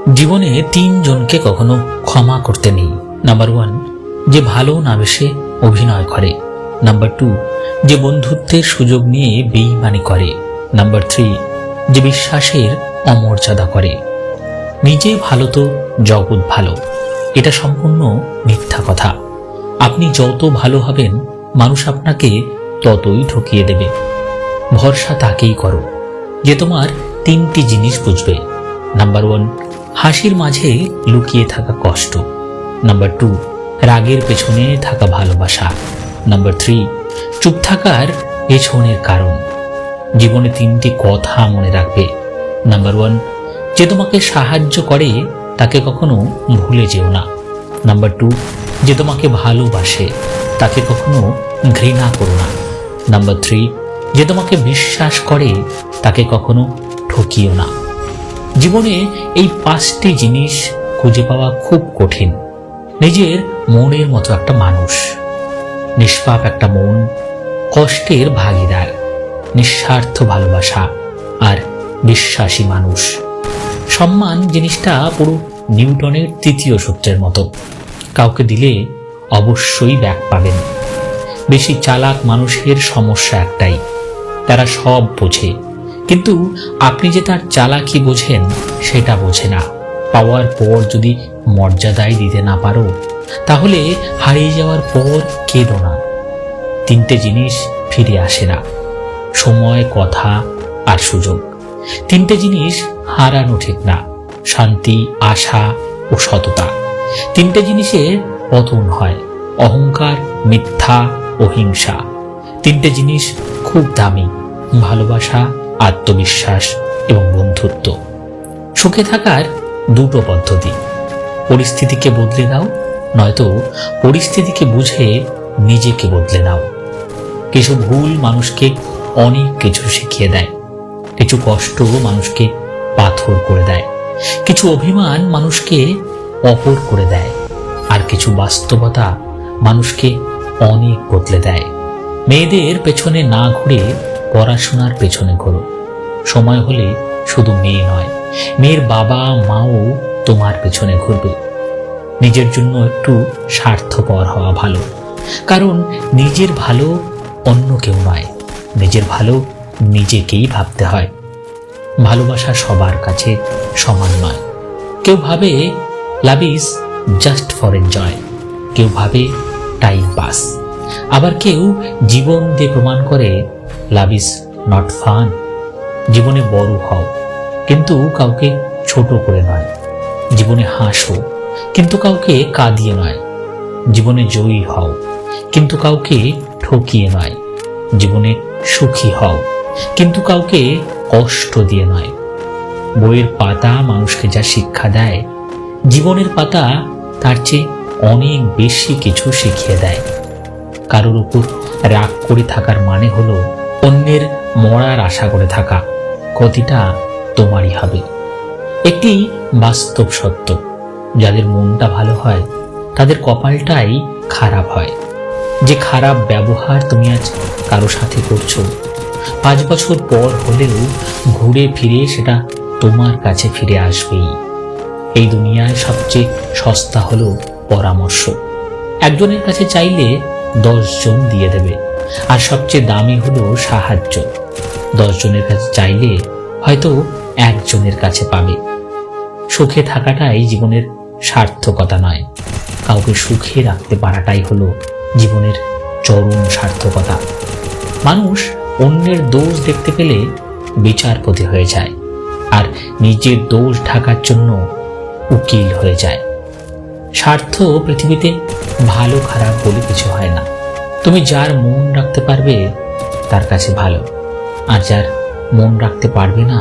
জীবনে তিনজনকে কখনো ক্ষমা করতে নেই। নাম্বার 1, যে ভালো না বেশে অভিনয় করে। নাম্বার 2, যে বন্ধুত্বের সুযোগ নিয়ে বেইমানি করে। নাম্বার 3, যে বিশ্বাসের অমর্যাদা করে। নিজে ভালো তো জগৎ ভালো, এটা সম্পূর্ণ মিথ্যা কথা। আপনি যত ভালো হবেন, মানুষ আপনাকে ততই ঠকিয়ে দেবে। ভরসা তাকেই করো যে তোমার 3টি জিনিস বুঝবে। নাম্বার 1, হাসির মাঝে লুকিয়ে থাকা কষ্ট। নাম্বার 2, রাগের পেছনে থাকা ভালোবাসা। নাম্বার 3, চুপ থাকার পেছনের কারণ। জীবনে 3টি কথা মনে রাখবে। নাম্বার 1, যে তোমাকে সাহায্য করে তাকে কখনো ভুলে যেও না। নাম্বার 2, যে তোমাকে ভালোবাসে তাকে কখনো ঘৃণা করো না। নাম্বার 3, যে তোমাকে বিশ্বাস করে তাকে কখনো ঠকিও না। জীবনে এই 5টি জিনিস খুঁজে পাওয়া খুব কঠিন। নিজের মনের মতো একটা মানুষ, নিষ্পাপ একটা মন, কষ্টের ভাগিদার, নিঃস্বার্থ ভালোবাসা আর বিশ্বাসী মানুষ। সম্মান জিনিসটা পুরো নিউটনের 3য় সূত্রের মতো। কাউকে দিলে অবশ্যই ব্যাক পাবেন। বেশি চালাক মানুষের সমস্যা একটাই, তারা সব বোঝে, কিন্তু আপনি যে তার চালাকি বোঝেন সেটা বোঝে না। পাওয়ার পর যদি মর্যাদাই দিতে না পারো, তাহলে হারিয়ে যাওয়ার পর কেঁদো না। 3টে জিনিস ফিরে আসে না, সময়, কথা আর সুযোগ। 3টে জিনিস হারানো ঠিক না, শান্তি, আশা ও সততা। 3টে জিনিসের পতন হয়, অহংকার, মিথ্যা ও হিংসা। 3টে জিনিস খুব দামি, ভালোবাসা, আত্মবিশ্বাস এবং বন্ধুত্ব। সুখে থাকার 2টো পদ্ধতি: পরিস্থিতিকে বদলে দাও, নয়তো পরিস্থিতিকে বুঝে নিজেকে বদলে নাও। কিছু ভুল মানুষকে অনেক কিছু শিখিয়ে দেয়, কিছু কষ্ট মানুষকে পাথর করে দেয়, কিছু অভিমান মানুষকে অপর করে দেয়, আর কিছু বাস্তবতা মানুষকে অনেক বদলে দেয়। মেয়েদের পেছনে না ঘুরে পড়াশোনার পেছনে ঘোরো। সময় হলে শুধু মেয়ে নয়, মেয়ের বাবা মাও তোমার পেছনে ঘুরবে। নিজের জন্য একটু স্বার্থপর হওয়া ভালো, কারণ নিজের ভালো অন্য কেউ নয়, নিজের ভালো নিজেকেই ভাবতে হয়। ভালোবাসা সবার কাছে সমান নয়। কেউ ভাবে love is just for enjoy, কেউ ভাবে টাইম পাস, আবার কেউ জীবন দিয়ে প্রমাণ করে লাভ ইজ নট ফান। জীবনে বড় হও, কিন্তু কাউকে ছোট করে নয়। জীবনে হাসো, কিন্তু কাউকে কাঁদিয়ে নয়। জীবনে জয়ী হও, কিন্তু কাউকে ঠকিয়ে নয়। জীবনে সুখী হও, কিন্তু কাউকে কষ্ট দিয়ে নয়। বইয়ের পাতা মানুষকে যা শিক্ষা দেয়, জীবনের পাতা তার চেয়ে অনেক বেশি কিছু শিখিয়ে দেয়। কারোর উপর রাগ করে থাকার মানে হলো অন্যের মরার আশা করে থাকা, ক্ষতিটা তোমারই হবে। একটি বাস্তব সত্য, যাদের মনটা ভালো হয় তাদের কপালটাই খারাপ হয়। যে খারাপ ব্যবহার তুমি আজ কারো সাথে করছো, 5 বছর পর হলেও ঘুরে ফিরে সেটা তোমার কাছে ফিরে আসবেই। এই দুনিয়ায় সবচেয়ে সস্তা হলো পরামর্শ। একজনের কাছে চাইলে 10 জন দিয়ে দেবে, আর সবচেয়ে দামি হলো সাহায্য। 10 জনের কাছে চাইলে হয়তো 1 জনের কাছে পাবে। সুখে থাকাটাই জীবনের সার্থকতা নয়, কাউকে সুখে রাখতে পারাটাই হলো জীবনের চরম সার্থকতা। মানুষ অন্যের দোষ দেখতে পেলে বিচারপতি হয়ে যায়, আর নিজের দোষ ঢাকার জন্য উকিল হয়ে যায়। স্বার্থ পৃথিবীতে ভালো খারাপ বলে কিছু হয় না। তুমি যার মন রাখতে পারবে তার কাছে ভালো, আর যার মন রাখতে পারবে না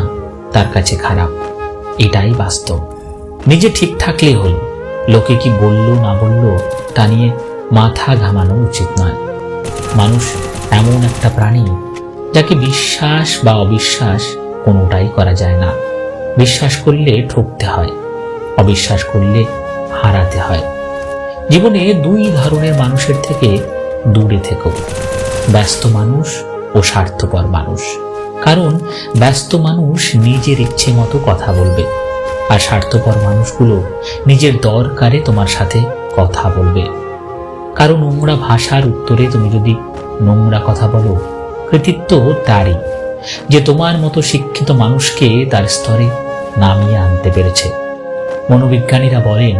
তার কাছে খারাপ। এটাই বাস্তব। নিজে ঠিক থাকলেই হলো, লোকে কি বললো না বললো তা নিয়ে মাথা ঘামানো উচিত নয়। মানুষ এমন একটা প্রাণী যাকে বিশ্বাস বা অবিশ্বাস কোনোটাই করা যায় না। বিশ্বাস করলে ঠকতে হয়, অবিশ্বাস করলে হারাতে হয়। জীবনে 2 ধরনের মানুষের থেকে দূরে থেকো, ব্যস্ত মানুষ ও স্বার্থপর মানুষ। কারণ ব্যস্ত মানুষ নিজের ইচ্ছে মতো কথা বলবে, আর স্বার্থপর মানুষগুলো নিজের দরকারে তোমার সাথে কথা বলবে। কারণ নোংরা ভাষার উত্তরে তুমি যদি নোংরা কথা বলো, কৃতিত্ব তারই যে তোমার মতো শিক্ষিত মানুষকে তার স্তরে নামিয়ে আনতে পেরেছে। মনোবিজ্ঞানীরা বলেন,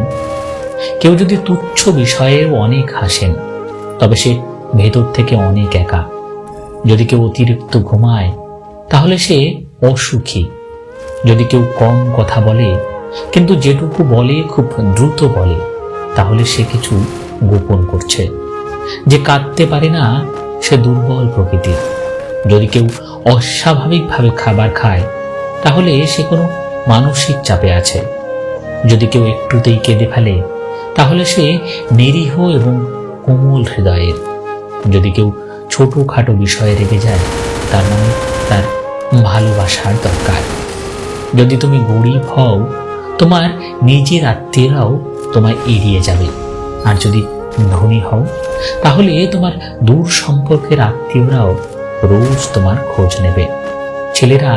কেউ যদি তুচ্ছ বিষয়েও অনেক হাসেন, তবে সে ভেতর থেকে অনেক একা। যদি কেউ অতিরিক্ত ঘুমায়, তাহলে সে অসুখী। যদি কেউ কম কথা বলে, কিন্তু যেটুকু বলে খুব দ্রুত বলে, তাহলে সে কিছু গোপন করছে। যে কাঁদতে পারে না, সে দুর্বল প্রকৃতির। যদি কেউ অস্বাভাবিকভাবে খাবার খায়, তাহলে সে কোনো মানসিক চাপে আছে। যদি কেউ একটুতেই কেঁদে ফেলে, তাহলে সে নিরীহ এবং কোমল হৃদয়ের। যদি কেউ ছোটখাটো বিষয়ে রেগে যায়, তার মানে তার ভালোবাসার দরকার। যদি তুমি গরিব হও, তোমার নিজের আত্মীয়রাও তোমায় এড়িয়ে যাবে। আর যদি ধনী হও, তাহলে তোমার দূর সম্পর্কের আত্মীয়রাও রোজ তোমার খোঁজ নেবে। ছেলেরা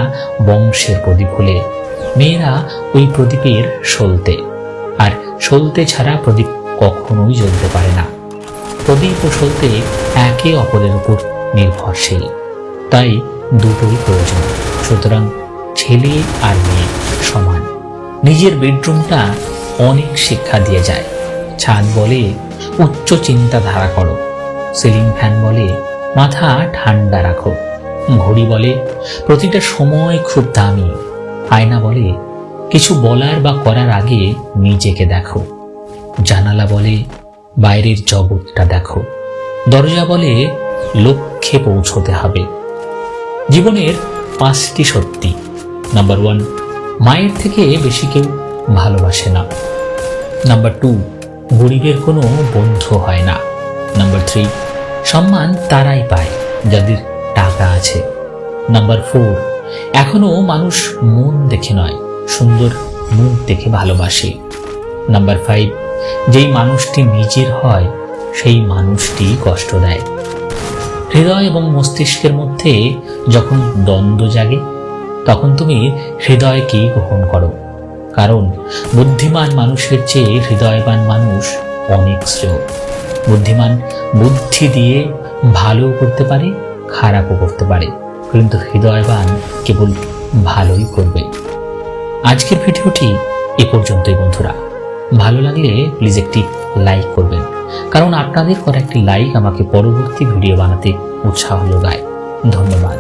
বংশের প্রদীপ হলে, মেয়েরা ওই প্রদীপের সলতে। আর সলতে ছাড়া প্রদীপ কখনোই জ্বলতে পারে না। প্রদীপ ও সলতে একে অপরের উপর নির্ভরশীল, তাই দুটোই প্রয়োজন। সুতরাং ছেলে আর মেয়ে সমান। নিজের বেডরুমটা অনেক শিক্ষা দিয়ে যায়। ছাদ বলে উচ্চ চিন্তাধারা করো, সিলিং ফ্যান বলে মাথা ঠান্ডা রাখো, ঘড়ি বলে প্রতিটা সময় খুব দামি, আয়না বলে কিছু বলার বা করার আগে নিজেকে দেখো, জানালা বলে বাইরের জগৎটা দেখো, দরজা বলে লক্ষ্যে পৌঁছতে হবে। জীবনের 5টি সত্যি। নাম্বার 1, মায়ের থেকে বেশি কেউ ভালোবাসে না। নাম্বার 2, গরিবের কোনো বন্ধু হয় না। নাম্বার 3, সম্মান তারাই পায় যাদের টাকা আছে। নাম্বার 4, এখনো মানুষ মন দেখে নয়, সুন্দর মুখ দেখে ভালোবাসে। নাম্বার 5, যেই মানুষটি নিজের হয়, সেই মানুষটি কষ্ট দেয়। হৃদয় এবং মস্তিষ্কের মধ্যে যখন দ্বন্দ্ব জাগে, তখন তুমি হৃদয়কেই গ্রহণ করো। কারণ বুদ্ধিমান মানুষের চেয়ে হৃদয়বান মানুষ অনেক শ্রেয়। বুদ্ধিমান বুদ্ধি দিয়ে ভালো করতে পারে, খারাপও করতে পারে, কিন্তু হৃদয়বান কেবল ভালোই করবে। আজকের ভিডিওটি এ পর্যন্তই বন্ধুরা। ভালো লাগলে প্লিজ একটি লাইক করবেন, কারণ আপনাদের করা একটি লাইক আমাকে পরবর্তী ভিডিও বানাতে উৎসাহ যোগায়। ধন্যবাদ।